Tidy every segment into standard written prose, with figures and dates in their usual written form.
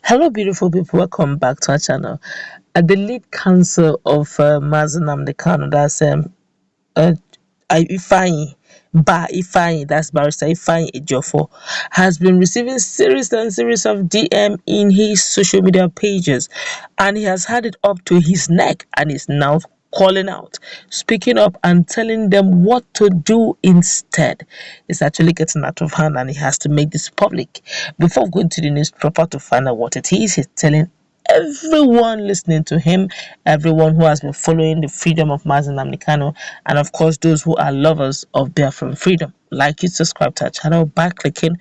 Hello, beautiful people. Welcome back to our channel. The lead counsel of Nnamdi Kanu, that's uh, Ifeanyi, Ifeanyi, that's Barrister Ifeanyi Ejiofor, has been receiving series and series of DM in his social media pages, and he has had it up to his neck and is now calling out, speaking up, and telling them what to do instead. It's actually getting out of hand, and he has to make this public. Before going to the news proper to find out what it is, he's telling everyone listening to him, everyone who has been following the freedom of Nnamdi Kanu, and of course those who are lovers of Biafran freedom. Like it, subscribe to our channel by clicking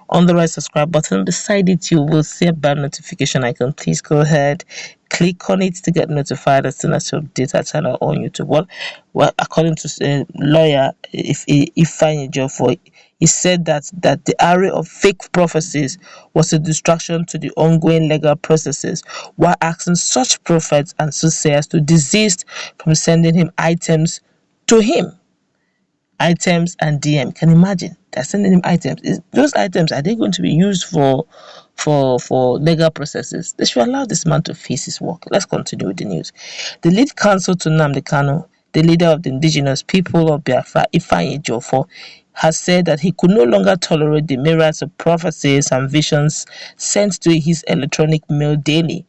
on the right subscribe button. Beside it, you will see a bell notification icon. Please go ahead, click on it to get notified as soon as you update our channel on YouTube. Well, according to lawyer Ifeanyi Ejiofor, he said that the array of fake prophecies was a distraction to the ongoing legal processes, while asking such prophets and soothsayers to desist from sending him items to him. Items and DM. Can you imagine? They're sending him items. Those items, are they going to be used for legal processes? They should allow this man to face his work. Let's continue with the news. The lead counsel to Nnamdi Kanu, the leader of the indigenous people of Biafra, Ifeanyi Ejiofor, has said that he could no longer tolerate the myriads of prophecies and visions sent to his electronic mail daily,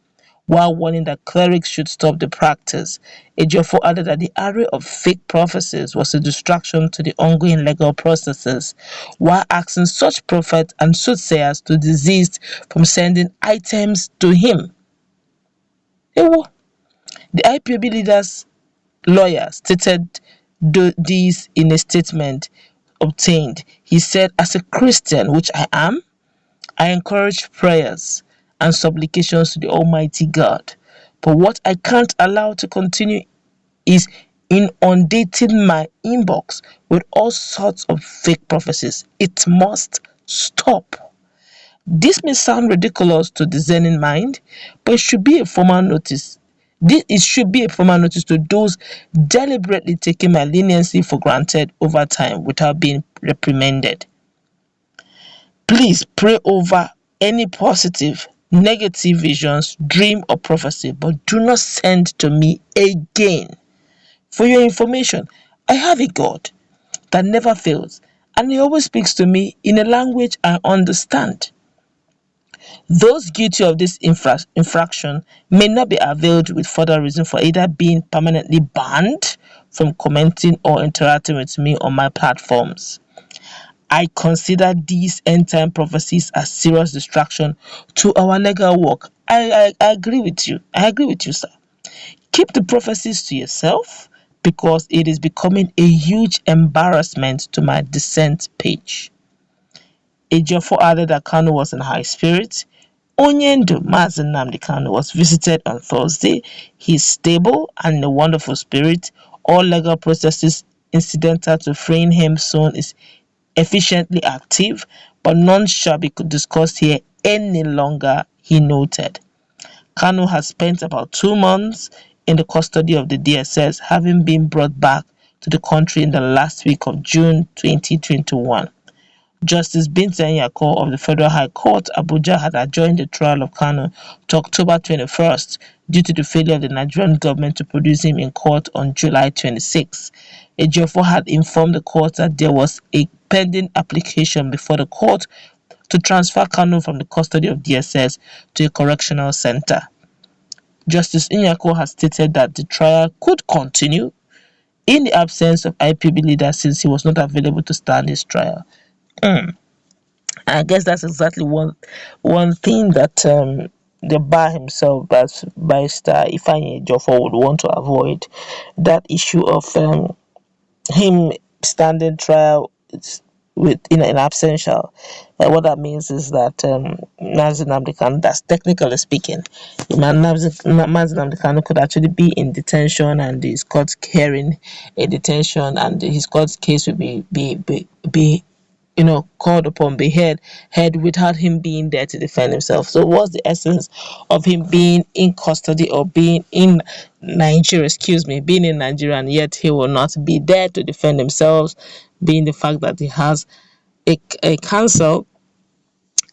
while warning that clerics should stop the practice. Ejiofor added that the array of fake prophecies was a distraction to the ongoing legal processes, while asking such prophets and soothsayers to desist from sending items to him. The IPOB leader's lawyer stated this in a statement obtained. He said, "As a Christian, which I am, I encourage prayers and supplications to the Almighty God. But what I can't allow to continue is inundating my inbox with all sorts of fake prophecies. It must stop." This may sound ridiculous to the discerning mind, but it should be a formal notice. It should be a formal notice to those deliberately taking my leniency for granted over time without being reprimanded. Please pray over any positive, negative visions, dream, or prophecy, but do not send to me again. For your information, I have a God that never fails, and He always speaks to me in a language I understand. Those guilty of this infraction may not be availed with further reason for either being permanently banned from commenting or interacting with me on my platforms. I consider these end-time prophecies as serious distraction to our legal work. I agree with you. I agree with you, sir. Keep the prophecies to yourself because it is becoming a huge embarrassment to my dissent page. Ejiofor added that Kanu was in high spirits. Onyendu Mazi Nnamdi Kanu was visited on Thursday. He is stable and in a wonderful spirit. All legal processes incidental to freeing him soon is efficiently active, but none shall be discussed here any longer, he noted. Kanu has spent about 2 months in the custody of the DSS, having been brought back to the country in the last week of June 2021. Justice Binta Nyako of the Federal High Court, Abuja, had adjourned the trial of Kanu to October 21st due to the failure of the Nigerian government to produce him in court on July 26. Ejiofor had informed the court that there was a pending application before the court to transfer Kanu from the custody of DSS to a correctional center. Justice Nyako has stated that the trial could continue in the absence of IPOB leader since he was not available to stand his trial. I guess that's exactly one thing that the bar himself, as Barrister Ifeanyi Ejiofor, would want to avoid, that issue of him standing trial with in absentia. What that means is that Nnamdi Kanu, that's technically speaking, Nnamdi Kanu could actually be in detention and his court hearing a detention, and his court case will be called upon, be heard without him being there to defend himself. So what's the essence of him being in custody or being in Nigeria, being in Nigeria, and yet he will not be there to defend himself, being the fact that he has a counsel,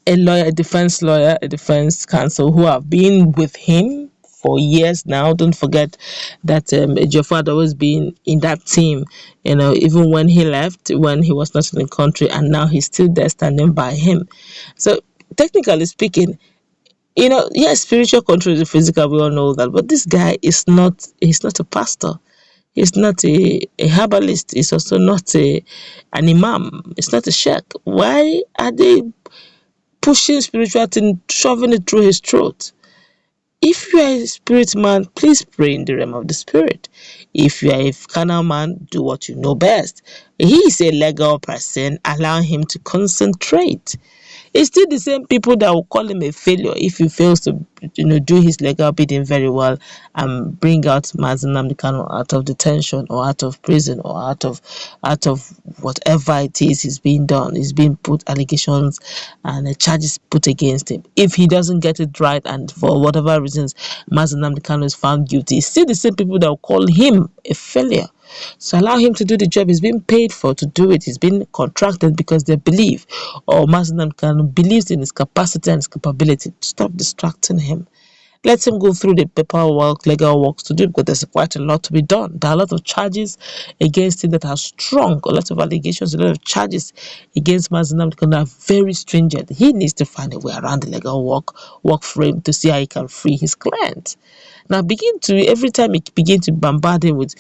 a lawyer, a defense lawyer, a defense counsel who have been with him for years now. Don't forget that Ejiofor had always been in that team, even when he left, when he was not in the country, and now he's still there standing by him. So, technically speaking, yes, spiritual control is physical, we all know that, but this guy he's not a pastor. He's not a herbalist. He's also not an imam. It's not a sheikh. Why are they pushing spiritual thing, shoving it through his throat? If you are a spirit man, please pray in the realm of the spirit. If you are a carnal man, do what you know best. He is a legal person. Allow him to concentrate. It's still the same people that will call him a failure if he fails to, do his legal bidding very well and bring out Mazi Nnamdi Kanu out of detention or out of prison or out of whatever it is he's being done. He's being put allegations and charges put against him. If he doesn't get it right and for whatever reasons Mazi Nnamdi Kanu is found guilty, it's still the same people that will call him a failure. So allow him to do the job. He's been paid for to do it. He's been contracted because they believe, or Mazi Nnamdi Kanu believes in his capacity and his capability. Stop distracting him. Let him go through the paperwork, legal works to do, because there's quite a lot to be done. There are a lot of charges against him that are strong, a lot of allegations, a lot of charges against Mazi Nnamdi Kanu are very stringent. He needs to find a way around the legal work frame to see how he can free his client. Now every time he begin to bombard him with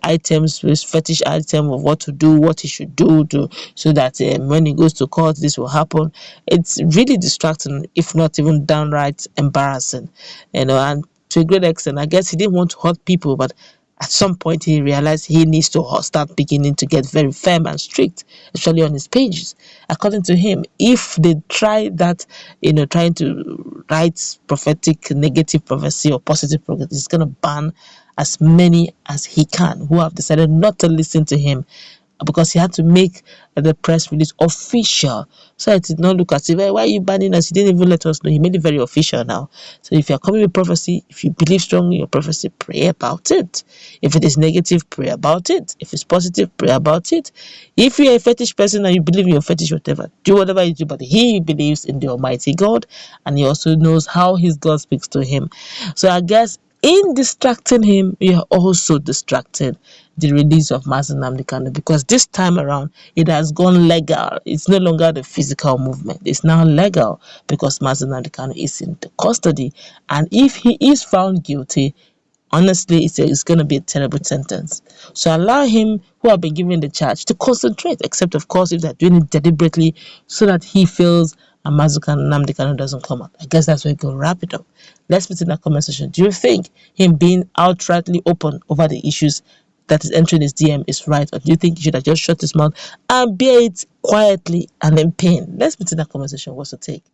items, with fetish item of what to do, what he should do so that when he goes to court, this will happen. It's really distracting, if not even downright embarrassing, and to a great extent, I guess he didn't want to hurt people, but at some point he realized he needs to start beginning to get very firm and strict, especially on his pages. According to him, if they try that, trying to write prophetic negative prophecy or positive prophecy, he's going to ban as many as he can who have decided not to listen to him, because he had to make the press release official, so it did not look as if, why are you banning us? He didn't even let us know. He made it very official now. So if you're coming with prophecy, if you believe strongly in your prophecy, pray about it. If it is negative, pray about it. If it's positive, pray about it. If you're a fetish person and you believe in your fetish, whatever, do whatever you do, but he believes in the Almighty God, and he also knows how his God speaks to him. So I guess in distracting him, you are also distracting the release of Mazi Nnamdi Kanu, because this time around it has gone legal. It's no longer the physical movement. It's now legal because Mazi Nnamdi Kanu is in the custody, and if he is found guilty, honestly, it's going to be a terrible sentence. So allow him who have been given the charge to concentrate, except of course if they're doing it deliberately so that he feels and Mazi Nnamdi Kanu doesn't come out. I guess that's where we can wrap it up. Let's put in that comment section. Do you think him being outrightly open over the issues that is entering his DM is right, or do you think he should have just shut his mouth and bear it quietly and in pain? Let's put in that comment section. What's your take?